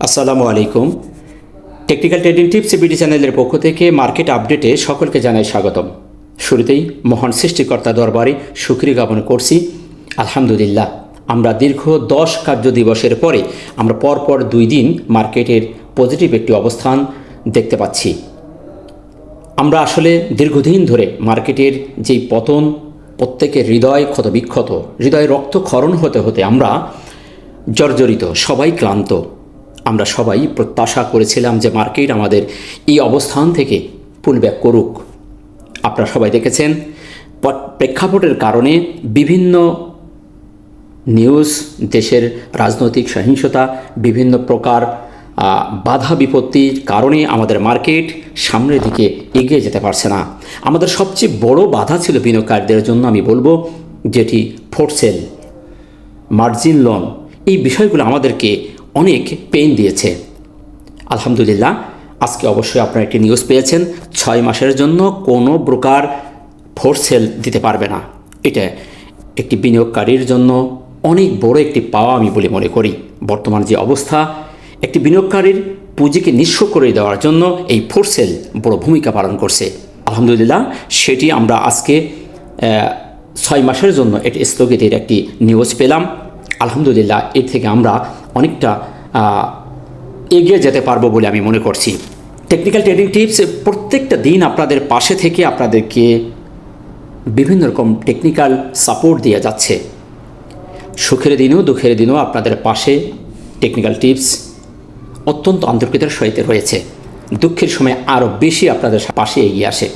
আসসালামু আলাইকুম। Technical trading tips BD চ্যানেলের পক্ষ থেকে মার্কেট আপডেটে সকলকে জানাই স্বাগতম। শুরুতেই মহান সৃষ্টিকর্তা দরবারে শুকরিয়া জ্ঞাপন করছি। আলহামদুলিল্লাহ, আমরা দীর্ঘ 10 কার্য দিবসের পরে আমরা পরপর 2 দিন মার্কেটের পজিটিভ একটি অবস্থান দেখতে পাচ্ছি। আমরা আসলে দীর্ঘদিন ধরে মার্কেটের যেই পতন, প্রত্যেকের হৃদয় ক্ষতবিক্ষত, হৃদয় রক্তক্ষরণ হতে হতে আমরা জর্জরিত, সবাই ক্লান্ত। আমরা সবাই প্রত্যাশা করেছিলাম যে মার্কেট আমাদের এই অবস্থান থেকে পুলব্যাক করুক। আপনারা সবাই দেখেছেন প্রেক্ষাপটের কারণে বিভিন্ন নিউজ, দেশের রাজনৈতিক সহিংসতা, বিভিন্ন প্রকার বাধা বিপত্তির কারণে আমাদের মার্কেট সামনের দিকে এগিয়ে যেতে পারছে না। আমাদের সবচেয়ে বড় বাধা ছিল বিনিয়োগকারীদের জন্য, আমি বলবো, যেটি ফোর্স সেল, মার্জিন লোন, এই বিষয়গুলো আমাদেরকে অনেক পেইন দিয়েছে। আলহামদুলিল্লাহ, আজকে অবশ্যই আপনারা একটি নিউজ পেয়েছেন, 6 মাসের জন্য কোনো প্রকার ফোর্স সেল দিতে পারবে না। এটা একটি বিনিয়োগকারীর জন্য অনেক বড় একটি পাওয়া আমি বলে মনে করি। বর্তমান যে অবস্থা, একটি বিনিয়োগকারীর পুঁজিকে নিঃস্ব করে দেওয়ার জন্য এই ফোর্স সেল বড় ভূমিকা পালন করছে। আলহামদুলিল্লাহ, সেটি আমরা আজকে 6 মাসের জন্য এটি স্থগিতের একটি নিউজ পেলাম। আলহামদুলিল্লাহ, এর থেকে আমরা অনেকটা এগিয়ে যেতে পারবো বলে আমি মনে করছি। টেকনিক্যাল ট্রেডিং টিপস প্রত্যেকটা দিন আপনাদের পাশে থেকে আপনাদেরকে বিভিন্ন রকম টেকনিক্যাল সাপোর্ট দিয়ে যাচ্ছে। সুখের দিনেও দুঃখের দিনেও আপনাদের পাশে টেকনিক্যাল টিপস অত্যন্ত আন্তরিকতার সহিত রয়েছে। দুঃখের সময় আরও বেশি আপনাদের পাশে এগিয়ে আসে।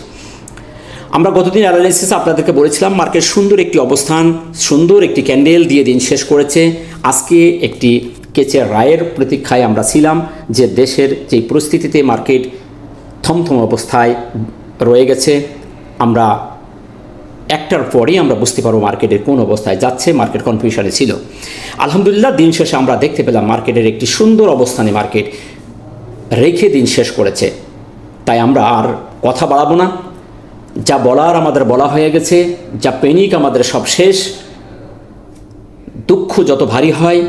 আমরা গতদিন অ্যানালাইসিসে আপনাদেরকে বলেছিলাম মার্কেট সুন্দর একটি অবস্থান, সুন্দর একটি ক্যান্ডেল দিয়ে দিন শেষ করেছে। আজকে একটি কেচে রায়ের প্রতীক্ষায় আমরা ছিলাম যে দেশের যেই পরিস্থিতিতে মার্কেট থমথম অবস্থায় রয়ে গেছে, আমরা একটার পরেই আমরা বুঝতে পারবো মার্কেটের কোন অবস্থায় যাচ্ছে। মার্কেট কনফিউশনে ছিল। আলহামদুলিল্লাহ, দিন শেষে আমরা দেখতে পেলাম মার্কেটের একটি সুন্দর অবস্থানে মার্কেট রেখে দিন শেষ করেছে। তাই আমরা আর কথা বাড়াবো না, যা বলার আমাদের বলা হয়ে গেছে, যা পেনিক আমাদের সব শেষ। দুঃখ যত ভারী হয়,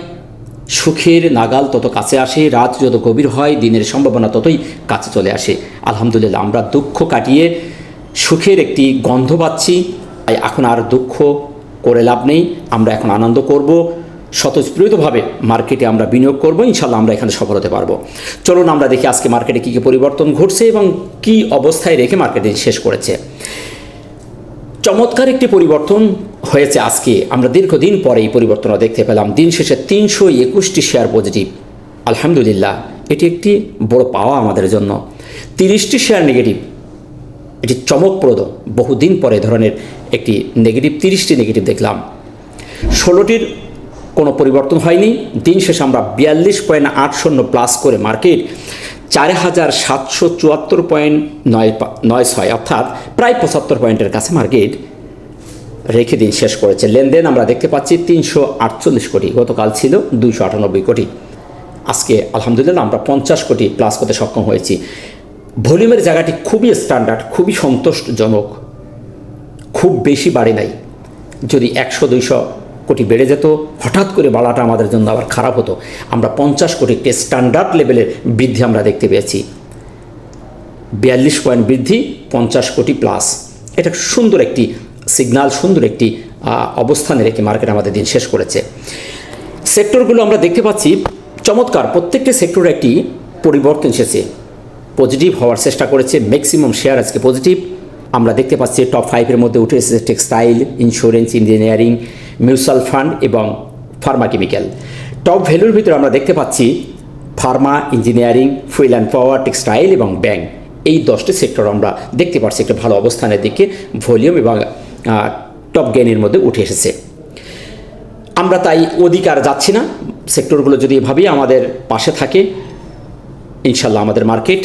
সুখের নাগাল তত কাছে আসে, রাত যত গভীর হয়, দিনের সম্ভাবনা ততই কাছে চলে আসে। আলহামদুলিল্লাহ, আমরা দুঃখ কাটিয়ে সুখের একটি গন্ধ পাচ্ছি। তাই এখন আর দুঃখ করে লাভ নেই, আমরা এখন আনন্দ করব, স্বতঃস্ফূর্তভাবে মার্কেটে আমরা বিনিয়োগ করব। ইনশাল্লাহ আমরা এখানে সফল হতে পারবো। চলুন আমরা দেখি আজকে মার্কেটে কী কী পরিবর্তন ঘটছে এবং কী অবস্থায় রেখে মার্কেটে শেষ করেছে। চমৎকার একটি পরিবর্তন হয়েছে আজকে। আমরা দীর্ঘদিন পরে এই পরিবর্তনও দেখতে পেলাম। দিন শেষে 321টি শেয়ার পজিটিভ। আলহামদুলিল্লাহ, এটি একটি বড় পাওয়া আমাদের জন্য। 30টি শেয়ার নেগেটিভ, এটি চমকপ্রদ। বহুদিন পরে ধরনের একটি নেগেটিভ, 30টি নেগেটিভ দেখলাম। 16টির কোনো পরিবর্তন হয়নি। দিন শেষে আমরা 42.80 প্লাস করে মার্কেট 4774.96, অর্থাৎ প্রায় 75 পয়েন্টের কাছে মার্কেট রেখে দিন শেষ করেছে। লেনদেন আমরা দেখতে পাচ্ছি 348 কোটি, গতকাল ছিল 298 কোটি। আজকে আলহামদুলিল্লাহ আমরা 50 কোটি প্লাস করতে সক্ষম হয়েছি। ভলিউমের জায়গাটি খুবই স্ট্যান্ডার্ড, খুবই সন্তোষজনক, খুব বেশি বাড়ে নাই। যদি 100-200 কোটি বেড়ে যেত, হঠাৎ করে বাড়াটা আমাদের জন্য আবার খারাপ হতো। আমরা 50 কোটি একটি স্ট্যান্ডার্ড লেভেলের বৃদ্ধি আমরা দেখতে পেয়েছি। 42 পয়েন্ট বৃদ্ধি, 50 কোটি প্লাস। এটা সুন্দর একটি সিগন্যাল, সুন্দর একটি অবস্থানে রেখে মার্কেট আমাদের দিন শেষ করেছে। সেক্টরগুলো আমরা দেখতে পাচ্ছি চমৎকার, প্রত্যেকটি সেক্টরে একটি পরিবর্তন এসেছে, পজিটিভ হওয়ার চেষ্টা করেছে। ম্যাক্সিমাম শেয়ার আজকে পজিটিভ আমরা দেখতে পাচ্ছি। টপ 5-এর মধ্যে উঠে এসেছে textile, insurance, engineering, mutual fund এবং ফার্মা কেমিক্যাল। টপ ভ্যালুর ভিতরে আমরা দেখতে পাচ্ছি Pharma, engineering, fuel and power, textile এবং ব্যাংক। এই 10টি সেক্টর আমরা দেখতে পাচ্ছি একটা ভালো অবস্থানের দিকে, ভলিউম এবং টপ গেইনের মধ্যে উঠে এসেছে। আমরা তাই অধিকার যাচ্ছি না। সেক্টরগুলো যদি এভাবেই আমাদের পাশে থাকে, ইনশাল্লাহ আমাদের মার্কেট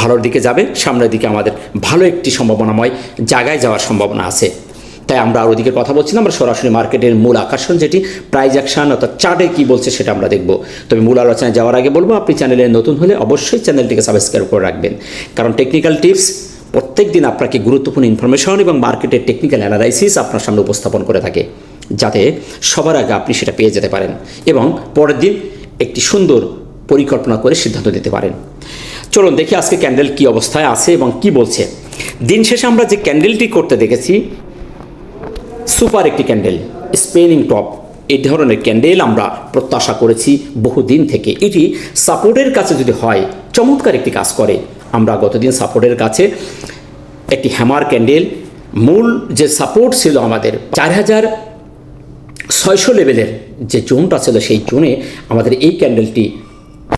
ভালোর দিকে যাবে। সামনের দিকে আমাদের ভালো একটি সম্ভাবনাময় জায়গায় যাওয়ার সম্ভাবনা আছে। তাই আমরা আর ওদিকে কথা বলছি না, আমরা সরাসরি মার্কেটের মূল আকর্ষণ যেটি প্রাইস অ্যাকশন অর্থাৎ চার্টে কী বলছে সেটা আমরা দেখব। তবে মূল আলোচনায় যাওয়ার আগে বলবো, আপনি চ্যানেলে নতুন হলে অবশ্যই চ্যানেলটিকে সাবস্ক্রাইব করে রাখবেন, কারণ টেকনিক্যাল টিপস প্রত্যেক দিন আপনাকে গুরুত্বপূর্ণ ইনফরমেশন এবং মার্কেটের টেকনিক্যাল অ্যানালাইসিস আপনার সামনে উপস্থাপন করে থাকে, যাতে সবার আগে আপনি সেটা পেয়ে যেতে পারেন এবং পরের দিন একটি সুন্দর পরিকল্পনা করে সিদ্ধান্ত নিতে পারেন। চলুন দেখি আজকে ক্যান্ডেল কি অবস্থায় আছে এবং কি বলছে। দিন শেষে আমরা যে ক্যান্ডেলটি করতে দেখেছি, সুপার একটি ক্যান্ডেল, স্পেনিং টপ, এই ধরনের ক্যান্ডেল আমরা প্রত্যাশা করেছি বহুদিন থেকে। এটি সাপোর্টের কাছে যদি হয় চমৎকার একটি কাজ করে। আমরা গতদিন সাপোর্টের কাছে একটি হ্যামার ক্যান্ডেল, মূল যে সাপোর্ট ছিল আমাদের 4600 লেভেলের যে জোনটা ছিল, সেই জোনে আমাদের এই ক্যান্ডেলটি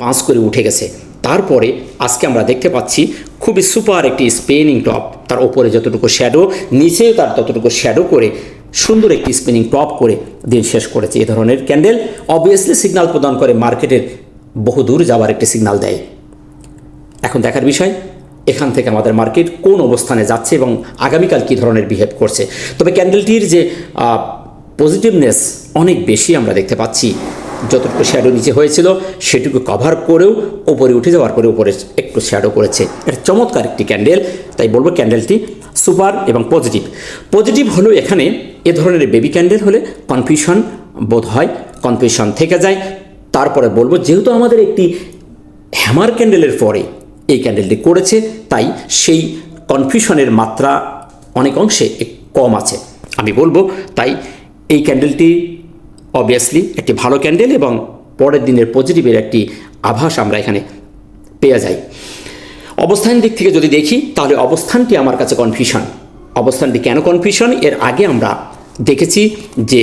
পাঁচ করে উঠে গেছে। তারপরে আজকে আমরা দেখতে পাচ্ছি খুবই সুপার একটি স্পেনিং টপ, তার ওপরে যতটুকু শ্যাডো, নিচেও তার ততটুকু শ্যাডো করে সুন্দর একটি স্পিনিং টপ করে দিন শেষ করেছে। এই ধরনের ক্যান্ডেল অবভিয়াসলি সিগন্যাল প্রদান করে মার্কেটের বহুদূর যাওয়ার একটি সিগন্যাল দেয়। এখন দেখার বিষয় এখান থেকে আমাদের মার্কেট কোন অবস্থানে যাচ্ছে এবং আগামীকাল কী ধরনের বিহেভ করছে। তবে ক্যান্ডেলটির যে পজিটিভনেস অনেক বেশি আমরা দেখতে পাচ্ছি। যতটুকু শ্যাডো নিচে হয়েছিল সেটুকু কভার করেও ওপরে উঠে যাওয়ার পরে উপরে একটু শ্যাডো করেছে। এটা চমৎকার একটি ক্যান্ডেল, তাই বলবো ক্যান্ডেলটি সুপার এবং পজিটিভ হলো এখানে এ ধরনের বেবি ক্যান্ডেল হলে কনফিউশন বোধ হয়, কনফিউশন থেকে যায়। তারপরে বলবো যেহেতু আমাদের একটি হ্যামার ক্যান্ডেলের পরে এই ক্যান্ডেলটি করেছে, তাই সেই কনফিউশনের মাত্রা অনেক অংশে কম আছে আমি বলবো। তাই এই ক্যান্ডেলটি অবভিয়াসলি একটি ভালো ক্যান্ডেল এবং পরের দিনের পজিটিভের একটি আভাস আমরা এখানে পেয়ে যাই। অবস্থান দিক থেকে যদি দেখি তাহলে অবস্থানটি আমার কাছে কনফিউশন। অবস্থানটি কেন কনফিউশন? এর আগে আমরা দেখেছি যে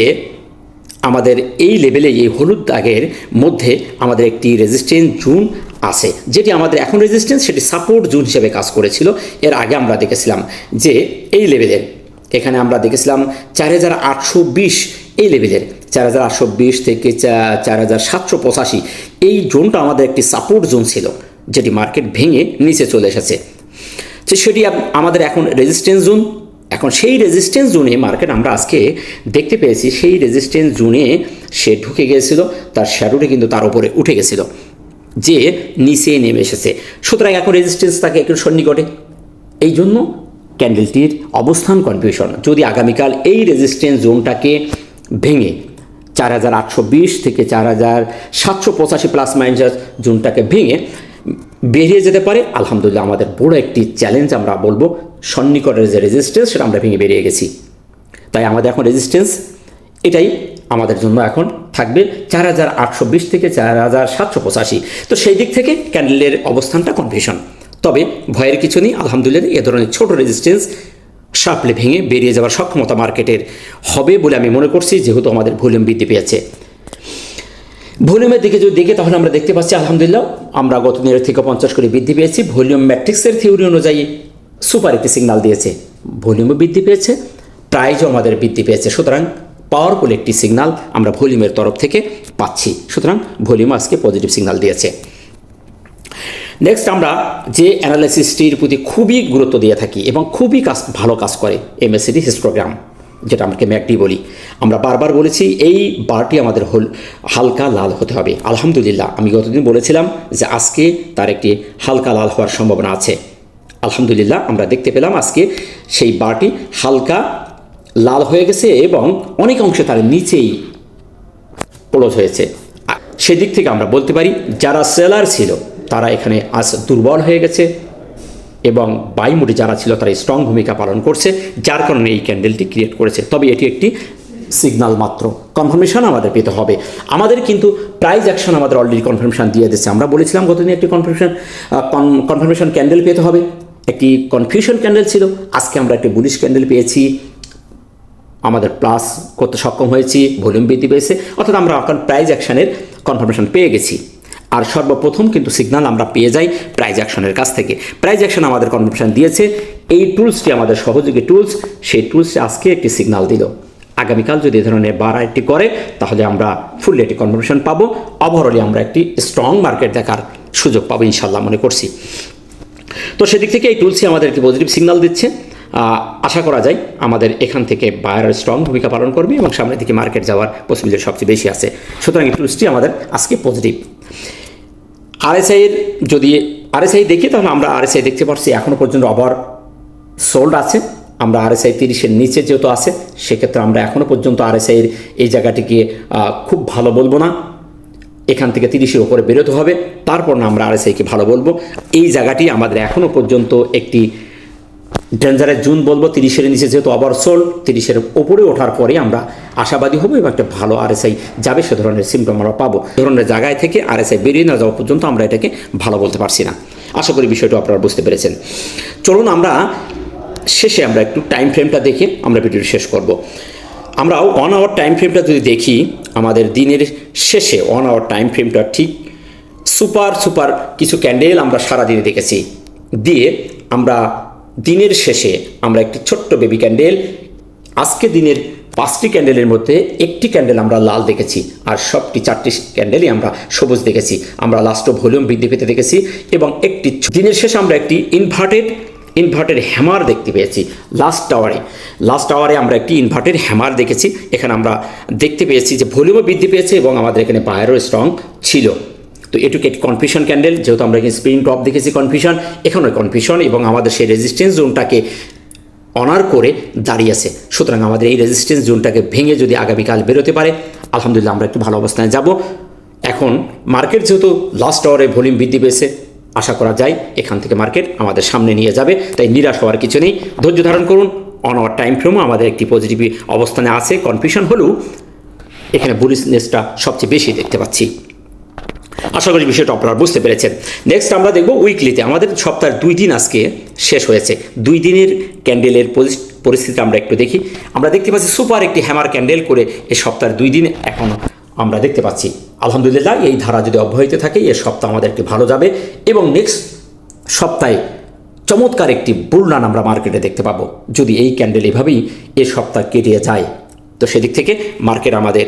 আমাদের এই লেভেলে, এই হলুদ দাগের মধ্যে আমাদের একটি রেজিস্ট্যান্স জোন আছে, যেটি আমাদের এখন রেজিস্ট্যান্স, সেটি সাপোর্ট জোন হিসেবে কাজ করেছিল। এর আগে আমরা দেখেছিলাম যে এই লেভেলের, এখানে আমরা দেখেছিলাম 4820 এই লেভেলের, 4820 থেকে 4785 এই জোনটা আমাদের একটি সাপোর্ট জোন ছিল, যেটি মার্কেট ভেঙে নিচে চলে এসেছে। তো সেটি আমাদের এখন রেজিস্ট্যান্স জোন। এখন সেই রেজিস্ট্যান্স জোনে মার্কেট আমরা আজকে দেখতে পেয়েছি, সেই রেজিস্ট্যান্স জোনে সে ঢুকে গিয়েছিল, তার শ্যাডোটা কিন্তু তার উপরে উঠে গেছিল, যে নিচে নেমে এসেছে। সুতরাং এখন রেজিস্ট্যান্স তাকে একটু সন্নিকটে, এই জন্য ক্যান্ডেলটির অবস্থান কনফিউশন। যদি আগামীকাল এই রেজিস্ট্যান্স জোনটাকে ভেঙে 4820 থেকে 4785 প্লাস মাইনাস জোনটাকে ভেঙে বেরিয়ে যেতে পারে, আলহামদুলিল্লাহ আমাদের বড় একটি চ্যালেঞ্জ আমরা বলবো। সন্নিকটের যে রেজিস্ট্যান্স সেটা আমরা ভেঙে বেরিয়ে গেছি, তাই আমাদের এখন রেজিস্ট্যান্স এটাই আমাদের জন্য এখন থাকবে 4820 থেকে 4785। তো সেই দিক থেকে ক্যান্ডেলের অবস্থানটা কনফিউশন। তবে ভয়ের কিছু নেই, আলহামদুলিল্লাহ এ ধরনের ছোট রেজিস্ট্যান্স শার্পলি ভেঙে বেরিয়ে যাওয়ার সক্ষমতা মার্কেটের হবে বলে আমি মনে করছি, যেহেতু আমাদের ভলিউম বৃদ্ধি পেয়েছে। ভলিউমের দিকে যদি দেখি তাহলে আমরা দেখতে পাচ্ছি আলহামদুলিল্লাহ আমরা গত দিনের থেকে 50 করে বৃদ্ধি পেয়েছি। ভলিউম ম্যাট্রিক্সের থিওরি অনুযায়ী সুপার একটি সিগন্যাল দিয়েছে, ভলিউমও বৃদ্ধি পেয়েছে, প্রাইজও আমাদের বৃদ্ধি পেয়েছে। সুতরাং পাওয়ারফুল একটি সিগন্যাল আমরা ভলিউমের তরফ থেকে পাচ্ছি। সুতরাং ভলিউম আজকে পজিটিভ সিগন্যাল দিয়েছে। নেক্সট আমরা যে অ্যানালাইসিসটির প্রতি খুবই গুরুত্ব দিয়ে থাকি এবং খুবই ভালো কাজ করে, MACD হিস্টোগ্রাম, যেটা আমাকে ম্যাকডি বলি। আমরা বারবার বলেছি এই বারটি আমাদের হালকা লাল হতে হবে। আলহামদুলিল্লাহ আমি গতদিন বলেছিলাম যে আজকে তার একটি হালকা লাল হওয়ার সম্ভাবনা আছে। আলহামদুলিল্লাহ আমরা দেখতে পেলাম আজকে সেই বারটি হালকা লাল হয়ে গেছে এবং অনেক অংশে তার নিচেই ক্লোজ হয়েছে। সেদিক থেকে আমরা বলতে পারি যারা সেলার ছিল তারা এখানে আজ দুর্বল হয়ে গেছে এবং বাই মোডে যারা ছিল তারা স্ট্রং ভূমিকা পালন করছে, যার কারণে এই ক্যান্ডেলটি ক্রিয়েট করেছে। তবে এটি একটি সিগন্যাল মাত্র, কনফার্মেশন আমাদের পেতে হবে। আমাদের কিন্তু প্রাইস অ্যাকশন আমাদের অলরেডি কনফার্মেশন দিয়ে দিচ্ছে। আমরা বলেছিলাম গতদিন একটি কনফার্মেশন ক্যান্ডেল পেতে হবে, একটি কনফিউশন ক্যান্ডেল ছিল, আজকে আমরা একটি বুলিশ ক্যান্ডেল পেয়েছি, আমাদের প্লাস করতে সক্ষম হয়েছি, ভলিউম বৃদ্ধি পেয়েছে, অর্থাৎ আমরা এখন প্রাইস অ্যাকশনের কনফার্মেশন পেয়ে গেছি। আর সর্বপ্রথম কিন্তু সিগন্যাল আমরা পেয়ে যাই প্রাইস অ্যাকশনের কাছ থেকে। প্রাইস অ্যাকশন আমাদের কনফার্মেশন দিয়েছে, এই টুলসটি আমাদের সহযোগী টুলস, সেই টুলসটি আজকে একটি সিগন্যাল দিল। আগামীকাল যদি এই ধরনের বাড়াইটি করে তাহলে আমরা ফুললি একটি কনফার্মেশন পাবো, ওভারঅলি আমরা একটি স্ট্রং মার্কেট দেখার সুযোগ পাবো ইনশাল্লাহ মনে করছি। তো সেদিক থেকে এই টুলসই আমাদের একটি পজিটিভ সিগন্যাল দিচ্ছে। আশা করা যায় আমাদের এখান থেকে বায়ার স্ট্রং ভূমিকা পালন করবে এবং সামনের দিকে মার্কেট যাওয়ার পসিবিলিটি সবচেয়ে বেশি আছে। সুতরাং এই টুলসটি আমাদের আজকে পজিটিভ। আরএসআইয়ের যদি আরএসআই দেখি তাহলে আমরা আরএসআই দেখতে পাচ্ছি এখনও পর্যন্ত ওভার সোল্ড আছে। আমরা আরএসআই 30-এর নিচে যেহেতু আছে সেক্ষেত্রে আমরা এখনও পর্যন্ত আরএসআইয়ের এই জায়গাটিকে খুব ভালো বলবো না। এখান থেকে 30-এর উপরে বেরোতে হবে, তারপর না আমরা আরএসআইকে ভালো বলবো। এই জায়গাটি আমাদের এখনও পর্যন্ত একটি ডেঞ্জারের জোন বলবো। 30-এর নিচে যেহেতু ওভারসোল্ড, 30-এর উপরে ওঠার পরে আমরা আশাবাদী হবো এবং একটা ভালো আরএসআই যাবে, সে ধরনের সিমটম আমরা পাবো। ধরনের জায়গায় থেকে আরএসআই বেরিয়ে না যাওয়া পর্যন্ত আমরা এটাকে ভালো বলতে পারছি না। আশা করি বিষয়টা আপনারা বুঝতে পেরেছেন। চলুন আমরা শেষে আমরা একটু টাইম ফ্রেমটা দেখে আমরা ভিডিওটি শেষ করব। আমরা 1 আওয়ার টাইম ফ্রেমটা যদি দেখি, আমাদের দিনের শেষে 1 আওয়ার টাইম ফ্রেমটা ঠিক সুপার কিছু ক্যান্ডেল আমরা সারাদিনে দেখেছি। দিয়ে আমরা দিনের শেষে আমরা একটি ছোট্ট বেবি ক্যান্ডেল, আজকে দিনের 5টি ক্যান্ডেলের মধ্যে একটি ক্যান্ডেল আমরা লাল দেখেছি, আর সবটি 4টি ক্যান্ডেলই আমরা সবুজ দেখেছি। আমরা লাস্টও ভলিউম বৃদ্ধি পেতে দেখেছি এবং একটি দিনের শেষে আমরা একটি ইনভার্টেড হ্যামার দেখতে পেয়েছি। লাস্ট আওয়ারে আমরা একটি ইনভার্টেড হ্যামার দেখেছি। এখানে আমরা দেখতে পেয়েছি যে ভলিউমও বৃদ্ধি পেয়েছে এবং আমাদের এখানে বায়ারও স্ট্রং ছিল। তো এটুকু একটি কনফিউশন ক্যান্ডেল, যেহেতু আমরা এখানে স্প্রিং টপ দেখেছি কনফিউশন, এখানেও কনফিউশন এবং আমাদের সেই রেজিস্ট্যান্স জোনটাকে অনার করে দাঁড়িয়েছে। সুতরাং আমাদের এই রেজিস্ট্যান্স জোনটাকে ভেঙে যদি আগামীকাল বেরোতে পারে, আলহামদুলিল্লাহ আমরা একটু ভালো অবস্থানে যাব। এখন মার্কেট যেহেতু লাস্ট আওয়ারে ভলিউম বৃদ্ধি পেয়েছে, আশা করা যায় এখান থেকে মার্কেট আমাদের সামনে নিয়ে যাবে। তাই নিরাশ হওয়ার কিছু নেই, ধৈর্য ধারণ করুন। 1 আওয়ার টাইম ফ্রেমও আমাদের একটি পজিটিভ অবস্থানে আছে। কনফিউশন হলেও এখানে বুলিশনেসটা সবচেয়ে বেশি দেখতে পাচ্ছি। আশা করি বিষয়টা আপনারা বুঝতে পেরেছেন। নেক্সট আমরা দেখব উইকলিতে। আমাদের সপ্তাহের 2 দিন আজকে শেষ হয়েছে। 2 দিনের ক্যান্ডেলের পরিস্থিতি আমরা একটু দেখি। আমরা দেখতে পাচ্ছি সুপার একটি হ্যামার ক্যান্ডেল করে এই সপ্তাহের 2 দিন এখনও আমরা দেখতে পাচ্ছি। আলহামদুলিল্লাহ এই ধারা যদি অব্যাহত থাকে, এই সপ্তাহ আমাদেরকে ভালো যাবে এবং নেক্সট সপ্তাহে চমৎকার একটি বুলরান আমরা মার্কেটে দেখতে পাবো। যদি এই ক্যান্ডেল এভাবেই এ সপ্তাহ কেটে যায়, তো সেদিক থেকে মার্কেট আমাদের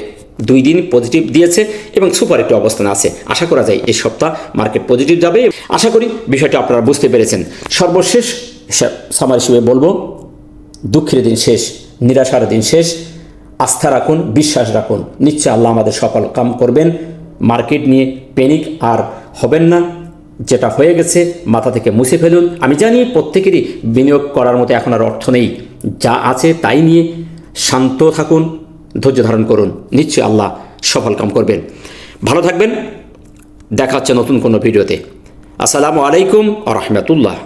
2 দিন পজিটিভ দিয়েছে এবং সুপার একটি অবস্থানে আছে। আশা করা যায় এই সপ্তাহ মার্কেট পজিটিভ যাবে। আশা করি বিষয়টা আপনারা বুঝতে পেরেছেন। সর্বশেষ সামার হিসেবে বলবো, দুঃখের দিন শেষ, নিরাশার দিন শেষ। আস্থা রাখুন, বিশ্বাস রাখুন, নিশ্চয় আল্লাহ আমাদের সফল কাম করবেন। মার্কেট নিয়ে প্যানিক আর হবেন না। যেটা হয়ে গেছে মাথা থেকে মুছে ফেলুন। আমি জানি প্রত্যেকেরই বিনিয়োগ করার মতো এখন আর অর্থ নেই, যা আছে তাই নিয়ে শান্ত থাকুন, ধৈর্য ধারণ করুন, নিশ্চয়ই আল্লাহ সফল কাম করবেন। ভালো থাকবেন, দেখা হচ্ছে নতুন কোনো ভিডিওতে। আসসালামু আলাইকুম ওয়া রাহমাতুল্লাহ।